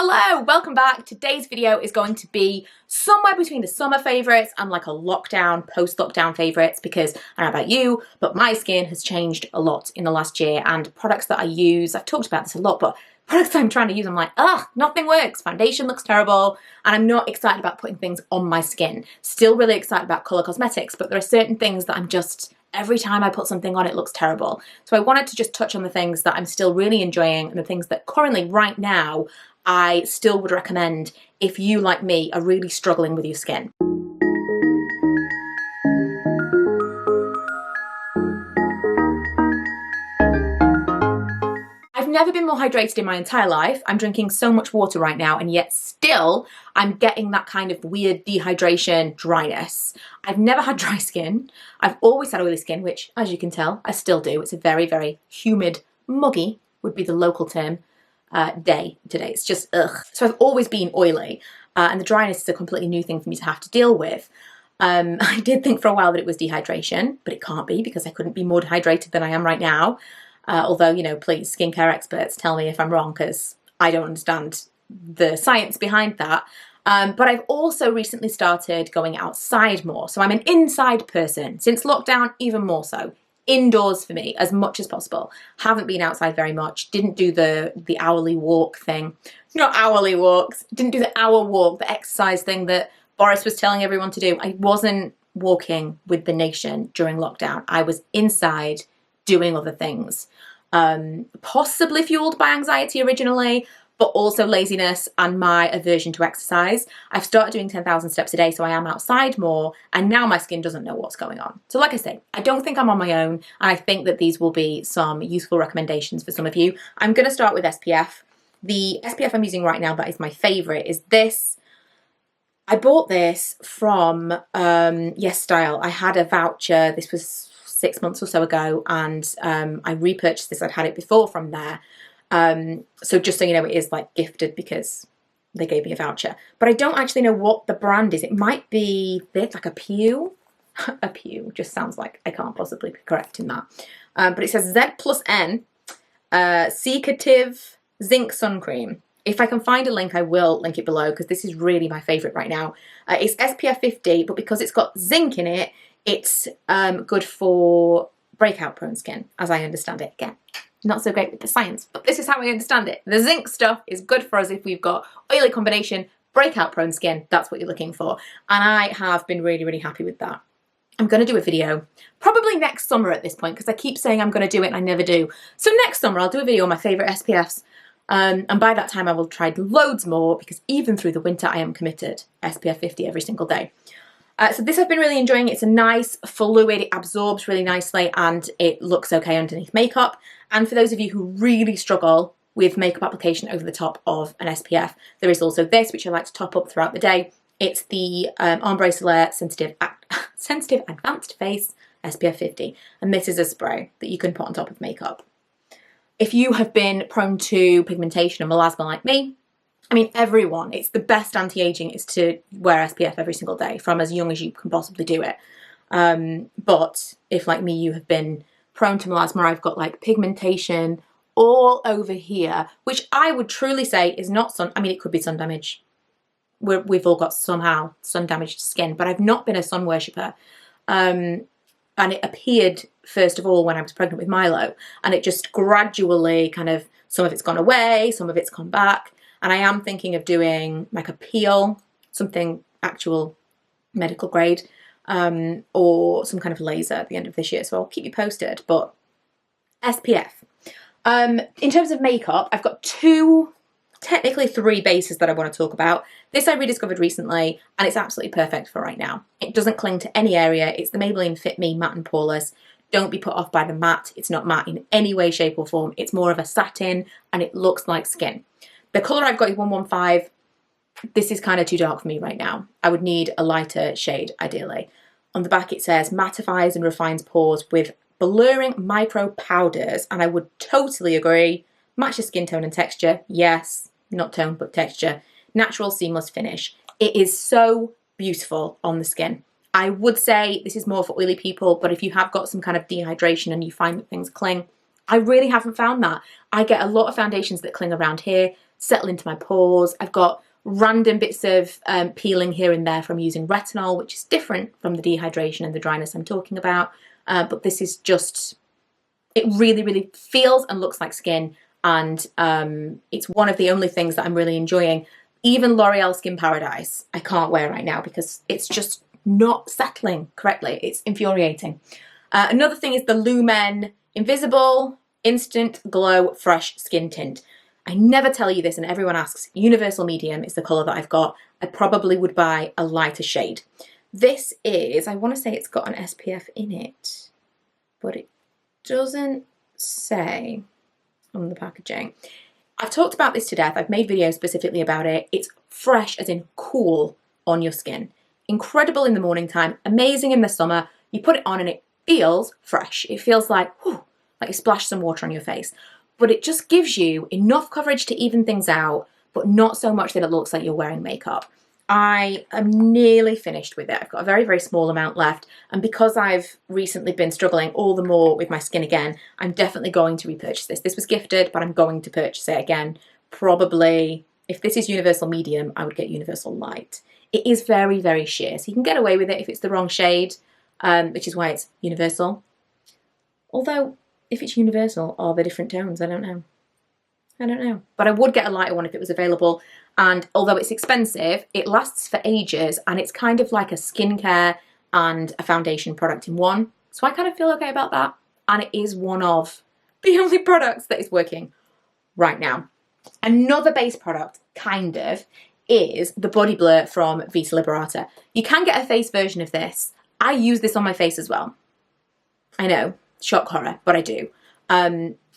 Hello, welcome back. Today's video is going to be somewhere between the summer favourites and like a lockdown, post-lockdown favourites, because I don't know about you, but my skin has changed a lot in the last year, and products that I use, I've talked about this a lot, but products I'm trying to use, I'm like, ugh, nothing works. Foundation looks terrible, and I'm not excited about putting things on my skin. Still really excited about colour cosmetics, but there are certain things that I'm just, every time I put something on, it looks terrible. So I wanted to just touch on the things that I'm still really enjoying and the things that currently, right now, I still would recommend if you, like me, are really struggling with your skin. I've never been more hydrated in my entire life. I'm drinking so much water right now, and yet still I'm getting that kind of weird dehydration, dryness. I've never had dry skin. I've always had oily skin, which, as you can tell, I still do. It's a very, very humid, muggy, would be the local term, day today. It's just ugh. So I've always been oily, and the dryness is a completely new thing for me to have to deal with. I did think for a while that it was dehydration, but it can't be because I couldn't be more dehydrated than I am right now. Although, you know, please, skincare experts, tell me if I'm wrong, because I don't understand the science behind that. But I've also recently started going outside more. So I'm an inside person. Since lockdown, even more so. Indoors for me as much as possible. Haven't been outside very much. Didn't do the hourly walk thing. Not hourly walks. Didn't do the hour walk, the exercise thing that Boris was telling everyone to do. I wasn't walking with the nation during lockdown. I was inside doing other things. Possibly fueled by anxiety originally, but also laziness and my aversion to exercise. I've started doing 10,000 steps a day, so I am outside more, and now my skin doesn't know what's going on. So like I say, I don't think I'm on my own, and I think that these will be some useful recommendations for some of you. I'm going to start with SPF. The SPF I'm using right now that is my favourite is this. I bought this from Yes Style. I had a voucher. This was 6 months or so ago, and I repurchased this. I'd had it before from there. So just so you know, it is like gifted because they gave me a voucher, but I don't actually know what the brand is. It might be this, like a Pew. A Pew just sounds like I can't possibly be correct in that. But it says Z+N Secative Zinc Sun Cream. If I can find a link, I will link it below, because this is really my favorite right now. It's SPF 50, but because it's got zinc in it, it's good for breakout prone skin, as I understand it. Again, not so great with the science, but this is how I understand it. The zinc stuff is good for us if we've got oily combination, breakout prone skin. That's what you're looking for. And I have been really, really happy with that. I'm going to do a video probably next summer at this point, because I keep saying I'm going to do it and I never do. So next summer I'll do a video on my favourite SPFs. And by that time I will try loads more, because even through the winter I am committed. SPF 50 every single day. So this I've been really enjoying. It's a nice fluid, it absorbs really nicely, and it looks okay underneath makeup. And for those of you who really struggle with makeup application over the top of an SPF, there is also this, which I like to top up throughout the day. It's the Ombre Soleil Sensitive Advanced Face SPF 50. And this is a spray that you can put on top of makeup. If you have been prone to pigmentation and melasma like me, I mean, everyone, it's the best anti-aging is to wear SPF every single day from as young as you can possibly do it. But if, like me, you have been prone to melasma, I've got like pigmentation all over here, which I would truly say is not sun. I mean, it could be sun damage. We've all got somehow sun damaged skin, but I've not been a sun worshipper. And it appeared, first of all, when I was pregnant with Milo, and it just gradually kind of, some of it's gone away, some of it's come back. And I am thinking of doing like a peel, something actual medical grade, or some kind of laser at the end of this year. So I'll keep you posted. But SPF. In terms of makeup, I've got technically three bases that I want to talk about. This I rediscovered recently, and it's absolutely perfect for right now. It doesn't cling to any area. It's the Maybelline Fit Me Matt and Poreless. Don't be put off by the matte. It's not matte in any way, shape or form. It's more of a satin, and it looks like skin. The colour I've got is 115. This is kind of too dark for me right now. I would need a lighter shade, ideally. On the back it says, mattifies and refines pores with blurring micro powders, and I would totally agree. Match your skin tone and texture. Yes, not tone, but texture. Natural, seamless finish. It is so beautiful on the skin. I would say this is more for oily people, but if you have got some kind of dehydration and you find that things cling, I really haven't found that. I get a lot of foundations that cling around here. settle into my pores. I've got random bits of peeling here and there from using retinol, which is different from the dehydration and the dryness I'm talking about. But this is just, it really, really feels and looks like skin. And it's one of the only things that I'm really enjoying. Even L'Oreal Skin Paradise, I can't wear right now because it's just not settling correctly. It's infuriating. Another thing is the Lumen Invisible Instant Glow Fresh Skin Tint. I never tell you this and everyone asks, universal medium is the colour that I've got. I probably would buy a lighter shade. This is, I want to say it's got an SPF in it, but it doesn't say on the packaging. I've talked about this to death. I've made videos specifically about it. It's fresh as in cool on your skin. Incredible in the morning time, amazing in the summer. You put it on and it feels fresh. It feels like, whew, like you splashed some water on your face. But it just gives you enough coverage to even things out, but not so much that it looks like you're wearing makeup. I am nearly finished with it. I've got a very, very small amount left. And because I've recently been struggling all the more with my skin again, I'm definitely going to repurchase this. This was gifted, but I'm going to purchase it again. Probably, if this is universal medium, I would get universal light. It is very, very sheer, so you can get away with it if it's the wrong shade, which is why it's universal. Although, if it's universal, are there different tones? I don't know. I don't know. But I would get a lighter one if it was available. And although it's expensive, it lasts for ages and it's kind of like a skincare and a foundation product in one. So I kind of feel okay about that. And it is one of the only products that is working right now. Another base product, kind of, is the Body Blur from Vita Liberata. You can get a face version of this. I use this on my face as well. I know, shock horror, but I do.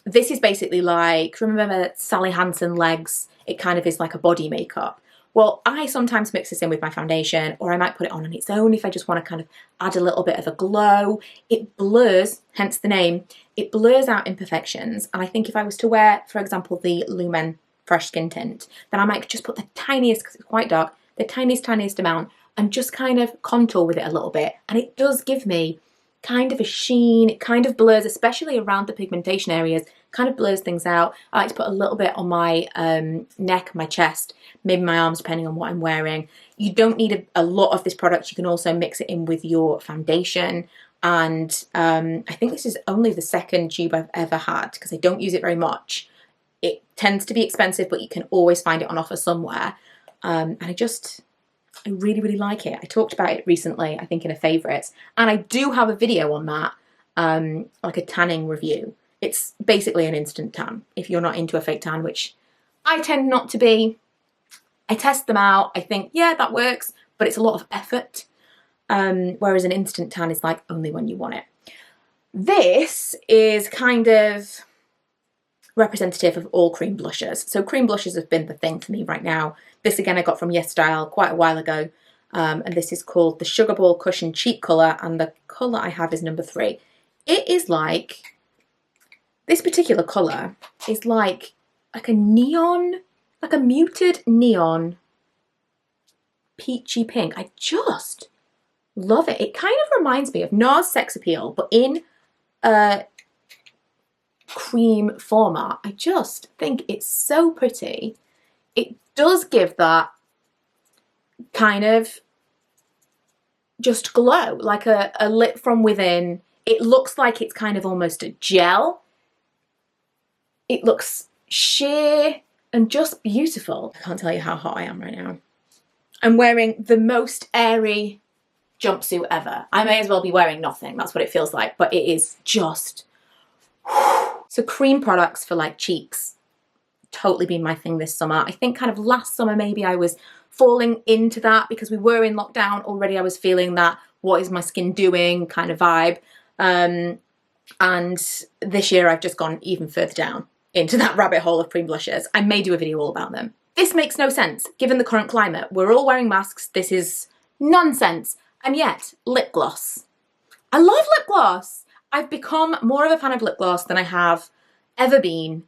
This is basically like, remember Sally Hansen legs? It kind of is like a body makeup. Well, I sometimes mix this in with my foundation, or I might put it on its own if I just want to kind of add a little bit of a glow. It blurs, hence the name, it blurs out imperfections. And I think if I was to wear, for example, the Lumen Fresh Skin Tint, then I might just put the tiniest, because it's quite dark, the tiniest amount, and just kind of contour with it a little bit. And it does give me kind of a sheen. It kind of blurs, especially around the pigmentation areas, kind of blurs things out. I like to put a little bit on my neck, my chest, maybe my arms, depending on what I'm wearing. You don't need a lot of this product. You can also mix it in with your foundation. And I think this is only the second tube I've ever had because I don't use it very much. It tends to be expensive, but you can always find it on offer somewhere. And I really, really like it. I talked about it recently, I think in a favourites, and I do have a video on that, like a tanning review. It's basically an instant tan, if you're not into a fake tan, which I tend not to be. I test them out, I think, yeah, that works, but it's a lot of effort, whereas an instant tan is like only when you want it. This is kind of representative of all cream blushes. So cream blushes have been the thing for me right now. This again I got from YesStyle quite a while ago, and this is called the Sugar Ball Cushion Cheek Colour, and the colour I have is number 3. It is like, this particular colour is like a neon, like a muted neon peachy pink. I just love it. It kind of reminds me of NARS Sex Appeal, but in a cream format. I just think it's so pretty. It does give that kind of just glow, like a lit from within. It looks like it's kind of almost a gel. It looks sheer and just beautiful. I can't tell you how hot I am right now. I'm wearing the most airy jumpsuit ever. I may as well be wearing nothing. That's what it feels like, but it is just... So cream products for like cheeks, totally been my thing this summer. I think kind of last summer maybe I was falling into that because we were in lockdown already. I was feeling that what is my skin doing kind of vibe. And this year I've just gone even further down into that rabbit hole of cream blushes. I may do a video all about them. This makes no sense given the current climate. We're all wearing masks. This is nonsense. And yet, lip gloss. I love lip gloss. I've become more of a fan of lip gloss than I have ever been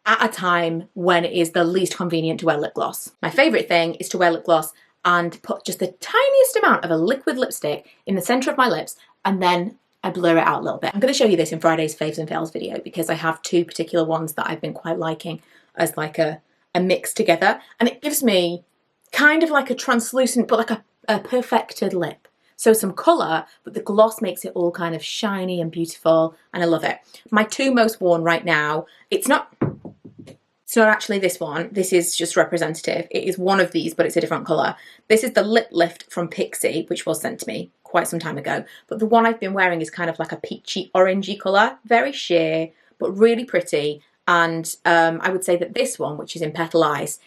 at a time when it is the least convenient to wear lip gloss. My favourite thing is to wear lip gloss and put just the tiniest amount of a liquid lipstick in the centre of my lips, and then I blur it out a little bit. I'm going to show you this in Friday's Faves and Fails video because I have 2 particular ones that I've been quite liking as like a are mixed together, and it gives me kind of like a translucent, but like a perfected lip. So some colour, but the gloss makes it all kind of shiny and beautiful, and I love it. My two most worn right now, it's not actually this one. This is just representative. It is one of these, but it's a different colour. This is the Lip Lift from Pixie, which was sent to me quite some time ago. But the one I've been wearing is kind of like a peachy, orangey colour. Very sheer, but really pretty. And I would say that this one, which is in Petal Ice,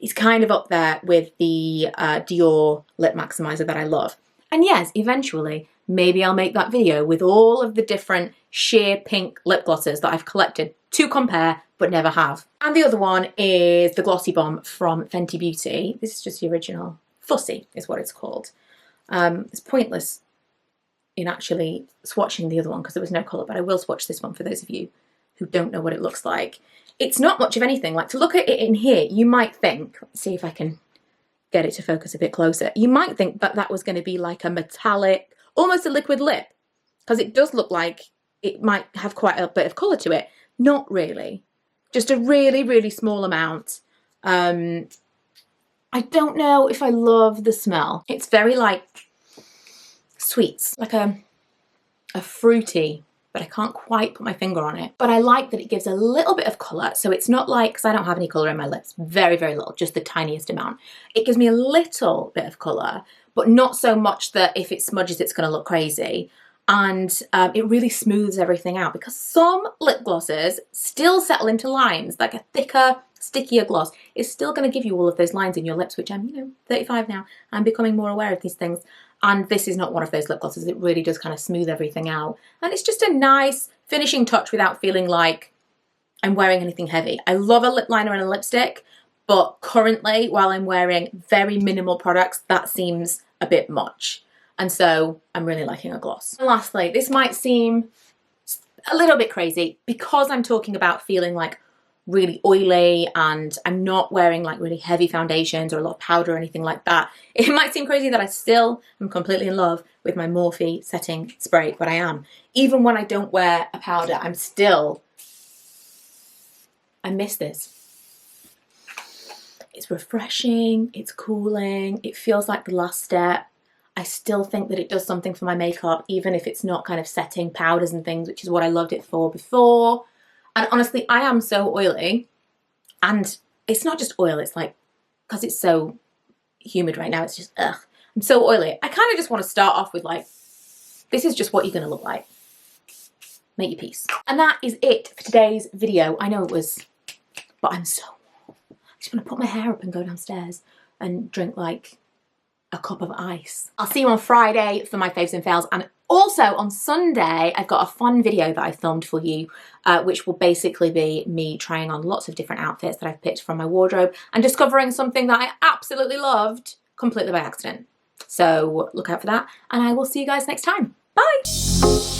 is kind of up there with the Dior Lip Maximizer that I love. And yes, eventually, maybe I'll make that video with all of the different sheer pink lip glosses that I've collected to compare, but never have. And the other one is the Glossy Bomb from Fenty Beauty. This is just the original. Fussy is what it's called. It's pointless in actually swatching the other one because there was no colour, but I will swatch this one for those of you who don't know what it looks like. It's not much of anything. Like, to look at it in here, you might think, let's see if I can get it to focus a bit closer. You might think that that was going to be like a metallic, almost a liquid lip, because it does look like it might have quite a bit of colour to it. Not really. Just a really, really small amount. I don't know if I love the smell. It's very like sweets, like a fruity, but I can't quite put my finger on it. But I like that it gives a little bit of colour. So it's not like, because I don't have any colour in my lips, very, very little, just the tiniest amount. It gives me a little bit of colour, but not so much that if it smudges, it's going to look crazy. And it really smooths everything out, because some lip glosses still settle into lines. Like a thicker, stickier gloss is still going to give you all of those lines in your lips, which I'm, 35 now. I'm becoming more aware of these things. And this is not one of those lip glosses. It really does kind of smooth everything out. And it's just a nice finishing touch without feeling like I'm wearing anything heavy. I love a lip liner and a lipstick, but currently, while I'm wearing very minimal products, that seems a bit much. And so I'm really liking a gloss. And lastly, this might seem a little bit crazy because I'm talking about feeling like really oily and I'm not wearing like really heavy foundations or a lot of powder or anything like that. It might seem crazy that I still am completely in love with my Morphe setting spray, but I am. Even when I don't wear a powder, I miss this. It's refreshing, it's cooling, it feels like the last step. I still think that it does something for my makeup, even if it's not kind of setting powders and things, which is what I loved it for before. And honestly, I am so oily, and it's not just oil, it's like, because it's so humid right now, it's just, ugh. I'm so oily. I kind of just want to start off with like, this is just what you're going to look like. Make your peace. And that is it for today's video. I know it was, but I'm so warm. I just want to put my hair up and go downstairs and drink like a cup of ice. I'll see you on Friday for my faves and fails, and also on Sunday I've got a fun video that I filmed for you, which will basically be me trying on lots of different outfits that I've picked from my wardrobe and discovering something that I absolutely loved completely by accident. So look out for that, and I will see you guys next time. Bye!